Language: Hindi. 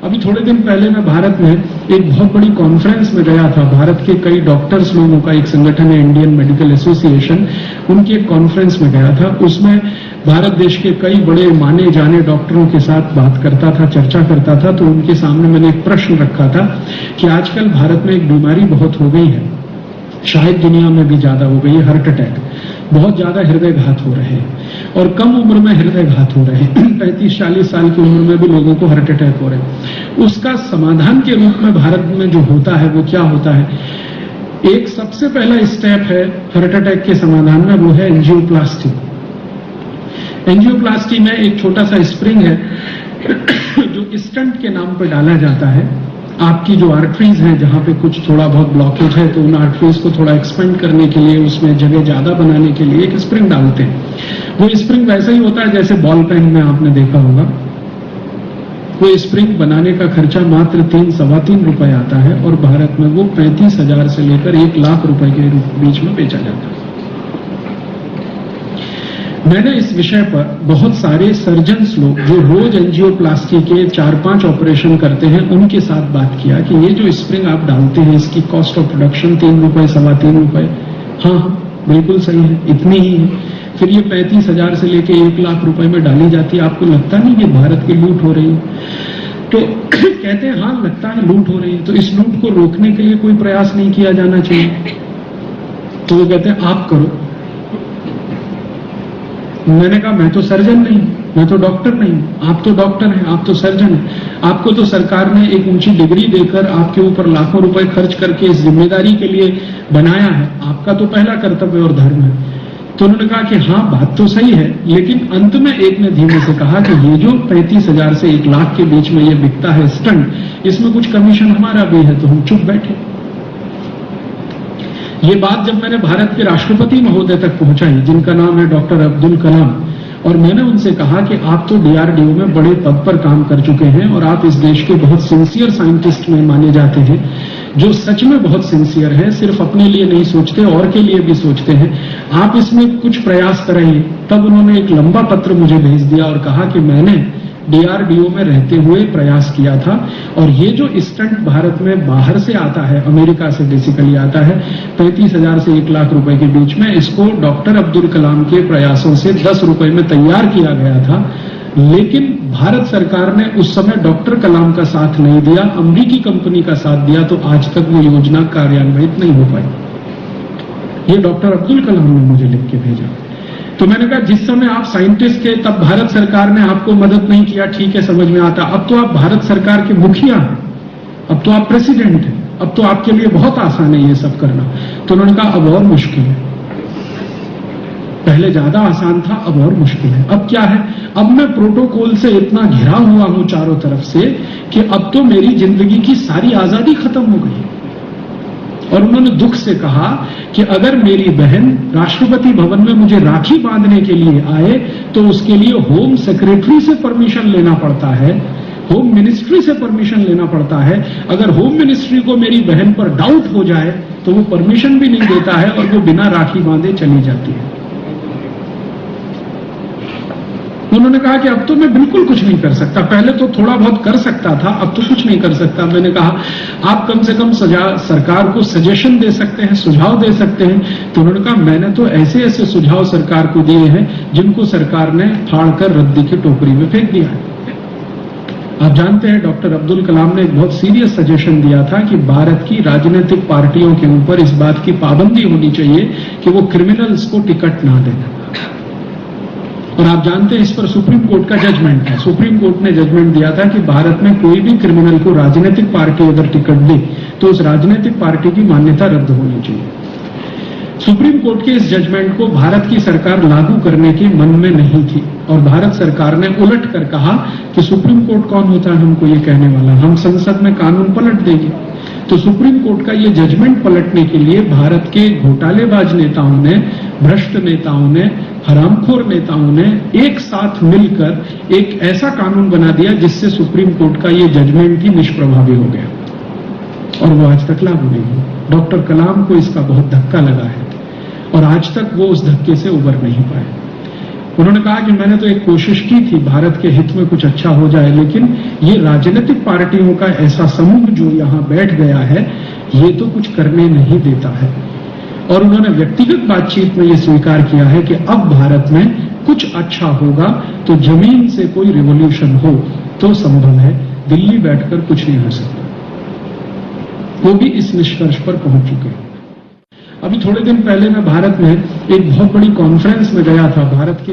अभी थोड़े दिन पहले मैं भारत में एक बहुत बड़ी कॉन्फ्रेंस में गया था। भारत के कई डॉक्टर्स लोगों का एक संगठन है, इंडियन मेडिकल एसोसिएशन, उनकी एक कॉन्फ्रेंस में गया था। उसमें भारत देश के कई बड़े माने जाने डॉक्टरों के साथ बात करता था, चर्चा करता था। तो उनके सामने मैंने एक प्रश्न रखा था कि आजकल भारत में एक बीमारी बहुत हो गई है, शायद दुनिया में भी ज्यादा हो गई है, हार्ट अटैक। बहुत ज्यादा हृदय घात हो रहे हैं और कम उम्र में हृदय घात हो रहे हैं। 35-40 साल की उम्र में भी लोगों को हार्ट अटैक हो रहे हैं। उसका समाधान के रूप में भारत में जो होता है वो क्या होता है? एक सबसे पहला स्टेप है हार्ट अटैक के समाधान में, वो है एंजियोप्लास्टी। एंजियोप्लास्टी में एक छोटा सा स्प्रिंग है जो स्टंट के नाम पर डाला जाता है। आपकी जो आर्टरीज हैं, जहां पे कुछ थोड़ा बहुत ब्लॉकेज है, तो उन आर्टरीज को थोड़ा एक्सपेंड करने के लिए, उसमें जगह ज्यादा बनाने के लिए एक स्प्रिंग डालते हैं। वो स्प्रिंग वैसा ही होता है जैसे बॉल पेन में आपने देखा होगा। वो स्प्रिंग बनाने का खर्चा मात्र 3-3.25 रुपए आता है और भारत में वो 35,000 से लेकर 1 लाख रुपए के बीच में बेचा जाता है। मैंने इस विषय पर बहुत सारे सर्जन्स लोग जो रोज एंजियोप्लास्टी के 4-5 ऑपरेशन करते हैं उनके साथ बात किया कि ये जो स्प्रिंग आप डालते हैं इसकी कॉस्ट ऑफ प्रोडक्शन 3 रुपए 3.25 रुपए, हाँ बिल्कुल सही है, इतनी ही है। फिर ये 35,000 से लेके 1 लाख रुपए में डाली जाती है। आपको लगता नहीं कि भारत की लूट हो रही है? तो कहते हैं हाँ लगता है लूट हो रही है। तो इस लूट को रोकने के लिए कोई प्रयास नहीं किया जाना चाहिए? तो वो कहते हैं आप करो। मैंने कहा मैं तो सर्जन नहीं, मैं तो डॉक्टर नहीं। आप तो डॉक्टर हैं, आप तो सर्जन हैं। आपको तो सरकार ने एक ऊंची डिग्री देकर आपके ऊपर लाखों रुपए खर्च करके इस जिम्मेदारी के लिए बनाया है। आपका तो पहला कर्तव्य और धर्म है। तो उन्होंने कहा कि हाँ बात तो सही है, लेकिन अंत में एक ने धीमे से कहा कि ये जो 35,000 से 1 लाख के बीच में ये बिकता है स्टंट, इसमें कुछ कमीशन हमारा भी है। तो हम चुप बैठे। ये बात जब मैंने भारत के राष्ट्रपति महोदय तक पहुंचाई, जिनका नाम है डॉक्टर अब्दुल कलाम, और मैंने उनसे कहा कि आप तो डीआरडीओ में बड़े पद पर काम कर चुके हैं और आप इस देश के बहुत सिंसियर साइंटिस्ट में माने जाते हैं, जो सच में बहुत सिंसियर है, सिर्फ अपने लिए नहीं सोचते और के लिए भी सोचते हैं। आप इसमें कुछ प्रयास कराइए। तब उन्होंने एक लंबा पत्र मुझे भेज दिया और कहा कि मैंने डीआरडीओ में रहते हुए प्रयास किया था और ये जो स्टंट भारत में बाहर से आता है, अमेरिका से बेसिकली आता है, 35,000 से 1 लाख रुपए के बीच में, इसको डॉक्टर अब्दुल कलाम के प्रयासों से 10 रुपए में तैयार किया गया था। लेकिन भारत सरकार ने उस समय डॉक्टर कलाम का साथ नहीं दिया, अमेरिकी कंपनी का साथ दिया, तो आज तक वो योजना कार्यान्वित नहीं हो पाई। ये डॉक्टर अब्दुल कलाम ने मुझे लिख के भेजा। तो मैंने कहा जिस समय आप साइंटिस्ट थे तब भारत सरकार ने आपको मदद नहीं किया, ठीक है, समझ में आता। अब तो आप भारत सरकार के मुखिया हैं, अब तो आप प्रेसिडेंट हैं, अब तो आपके लिए बहुत आसान है ये सब करना। तो उन्होंने कहा अब और मुश्किल है। पहले ज्यादा आसान था, अब और मुश्किल है। अब क्या है? अब मैं प्रोटोकॉल से इतना घिरा हुआ हूं चारों तरफ से कि अब तो मेरी जिंदगी की सारी आजादी खत्म हो गई। और उन्होंने दुख से कहा कि अगर मेरी बहन राष्ट्रपति भवन में मुझे राखी बांधने के लिए आए तो उसके लिए होम सेक्रेटरी से परमिशन लेना पड़ता है, होम मिनिस्ट्री से परमिशन लेना पड़ता है। अगर होम मिनिस्ट्री को मेरी बहन पर डाउट हो जाए तो वो परमिशन भी नहीं देता है और वो बिना राखी बांधे चली जाती है। उन्होंने कहा कि अब तो मैं बिल्कुल कुछ नहीं कर सकता, पहले तो थोड़ा बहुत कर सकता था, अब तो कुछ नहीं कर सकता। मैंने कहा आप कम से कम सरकार को सजेशन दे सकते हैं, सुझाव दे सकते हैं। तो उन्होंने कहा मैंने तो ऐसे ऐसे सुझाव सरकार को दिए हैं जिनको सरकार ने फाड़कर रद्दी की टोकरी में फेंक दिया है। आप जानते हैं डॉक्टर अब्दुल कलाम ने एक बहुत सीरियस सजेशन दिया था कि भारत की राजनीतिक पार्टियों के ऊपर इस बात की पाबंदी होनी चाहिए कि वो क्रिमिनल्स को टिकट ना दें। और आप जानते हैं इस पर सुप्रीम कोर्ट का जजमेंट है। सुप्रीम कोर्ट ने जजमेंट दिया था कि भारत में कोई भी क्रिमिनल को राजनीतिक पार्टी अगर टिकट दे तो उस राजनीतिक पार्टी की मान्यता रद्द होनी चाहिए। सुप्रीम कोर्ट के इस जजमेंट को भारत की सरकार लागू करने के मन में नहीं थी और भारत सरकार ने उलट कर कहा कि सुप्रीम कोर्ट कौन होता है हमको ये कहने वाला, हम संसद में कानून पलट देंगे। तो सुप्रीम कोर्ट का ये जजमेंट पलटने के लिए भारत के घोटालेबाज नेताओं ने, भ्रष्ट नेताओं ने, हरामखोर नेताओं ने एक साथ मिलकर एक ऐसा कानून बना दिया जिससे सुप्रीम कोर्ट का ये जजमेंट ही निष्प्रभावी हो गया और वो आज तक लागू नहीं हुआ। डॉक्टर कलाम को इसका बहुत धक्का लगा है और आज तक वो उस धक्के से उबर नहीं पाए। उन्होंने कहा कि मैंने तो एक कोशिश की थी भारत के हित में कुछ अच्छा हो जाए, लेकिन ये राजनीतिक पार्टियों का ऐसा समूह जो यहां बैठ गया है, ये तो कुछ करने नहीं देता है। और उन्होंने व्यक्तिगत बातचीत में ये स्वीकार किया है कि अब भारत में कुछ अच्छा होगा तो जमीन से कोई रिवॉल्यूशन हो तो संभव है, दिल्ली बैठकर कुछ नहीं हो सकता। वो भी इस निष्कर्ष पर पहुंच चुके हैं। अभी थोड़े दिन पहले मैं भारत में एक बहुत बड़ी कॉन्फ्रेंस में गया था। भारत के